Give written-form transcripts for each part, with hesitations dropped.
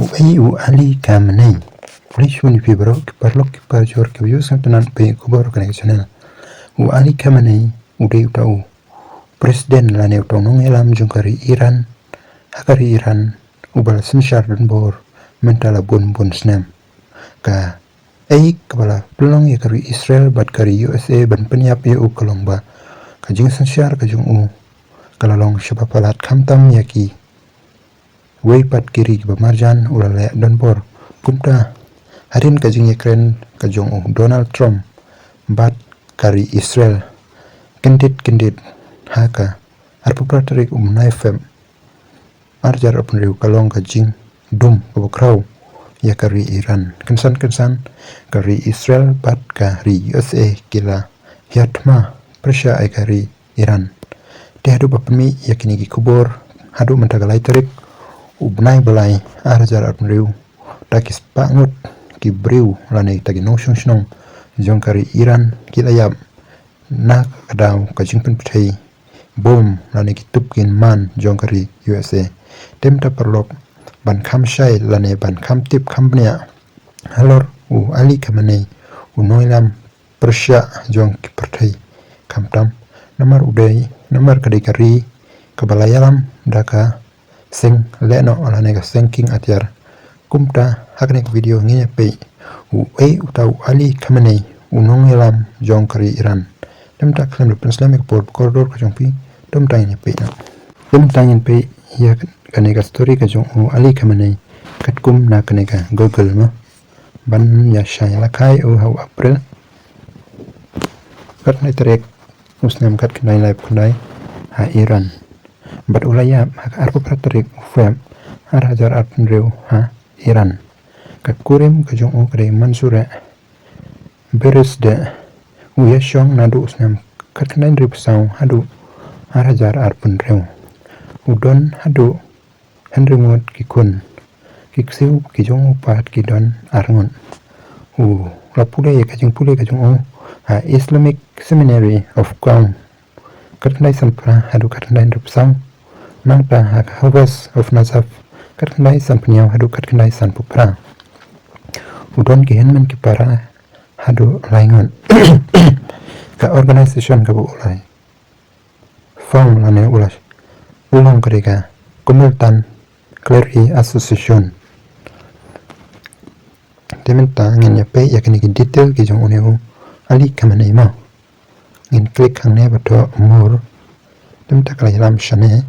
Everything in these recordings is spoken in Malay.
U Ali Khamenei Polisi Fibro Kiparlok Jor Kibiusan Tenan Pe Kubor Connection U Ali Khamenei Ude Utau Presiden Lane Utonong Elam Jungkari Iran Hakari Iran Ubal Sensyar dan Bor Mentala Bun Snam Ka Kepala Pelong Yakari Israel Bat Kari USA Ban Penyap EU Kalongba Kajing Sensyar Kajung U Kalalong Syabapalat Kamtam Yaki Weipat kiri Marjan Ulale dan Bor Kumta Harin Kajing Ukraine Kajong U Donald Trump Bat Kari Israel Kendit Haka Arpupratrik Naifem Arjar Riu Kalong Kajing Dum Kabokrau Yakari Iran Kensan Kari Israel Bat Kari USA Kila Hiatma Persia Kari Iran Dihadu Bapmi Yakini Kubor Hadu Mentagalai Tarik Ubnai balai arjar riu takis pangut kibriu lanai tagi nosong snong jongkari Iran kilayam nak kadau kajing penpetei bom lanai kitupkin man jongkari USA temta perlok ban kam syai lanai ban kam tip kampnya halor U Ali Khamenei unoilam Persia jong kipertei kamtam namar udai namar kadikari kabalayalam daka sing leno olane ka sengking atyar kumta hakne video nginya pe utau Ali Khamenei unong elam jongkari Iran temta klem de Islamic port koridor ka jongpi temta nya pe na temta nya pe ya kaneka story ka jong Ali Khamenei katkum na kaneka Google ma ban ya shayla kai hau April katne trek muslim kat kanai live kanai ha Iran Bat ulaya hak arpu praterik ufem arajar arpenreu ha Iran kakurim kajong kare mansure beres de uyashong nadu usnam katkanan ripsau hadu arajar arpenreu udon hadu henringot kikun kiksiu kijong upat kidon arngon lapule kajing pule kajong ha Islamic Seminary of Qom katkanai sanpra hadu katkanai ripsau Nangta hak Hawas of Nazaf katkanai san penyau hadu katkanai san pupra udon kihenmen kipara hadu laingon ka organisation ka bu ulai form lane ulas ulang kereka Kumultan Clery Association tementa ngin yape yakini ki detail ki jong uneu Ali Khamenei ma ngin klik hangne bato more temta kala yalam shane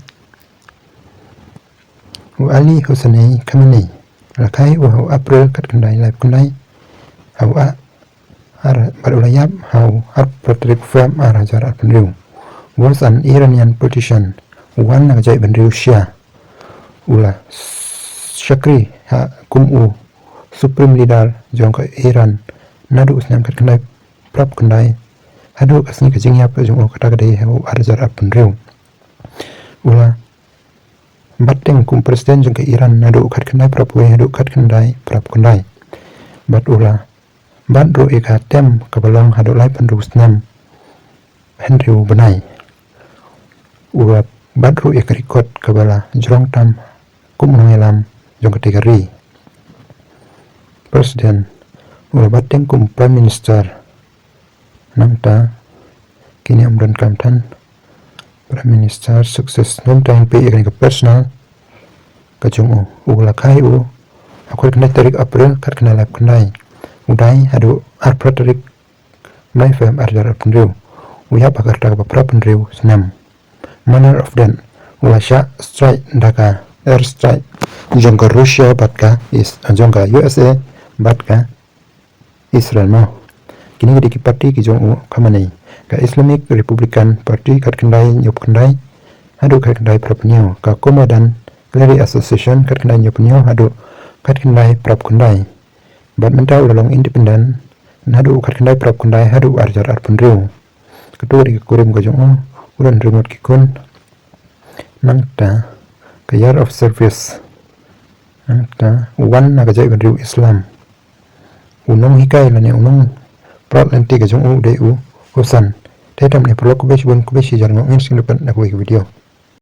Ali Hussein Khamenei lakai hau April katkandai live kundai hau barulayap hau Patrick Fram arajar arpenriu was an Iranian politician wan najai benriu Shia ula Shakri ha kumu supreme leader jongka Iran nadu usnam katkandai prap kundai hadu kasni kajing yap jong kata kadai hau arajar arpenriu ula Bateng kum presiden jengke Iran nadu katkanai prapwe hadu katkanai prapkandai bat ula badru eka tem kabalong hadu lai pendusnam Henry benai ula badru eka rikot kabala jrong tam kum nongelam jong kategori presiden ula bateng kum prime minister nangta kini Imran Khan Prime Minister sukses non time pe ikan ke personal kajong ula kai aku kena tarik April kat kena lap kenai udai hadu arpratrik mai fam arjar penriu uya pakar tak bapra penriu senam manner of them ula sha strike daka air strike jongka Rusia batka is jongka USA batka Israel mau kini di parti ki jong Khamenei ka Islamic Republican Party katkandai nyop kandai hadu katkandai prapnyo ka Komedan Clery Association katkandai nyopnyo hadu katkandai prapkandai badmenta ulalong independen hadu katkandai prapkandai hadu arjar arpenriu ketua di kurim gajong ulan remote kikun nangta ka year of service nangta wan nagajai benriu Islam unong hikai lane unong prat lenti gajong u Usan Tetam ni perlu kubesi jarang ngin sing depan aku video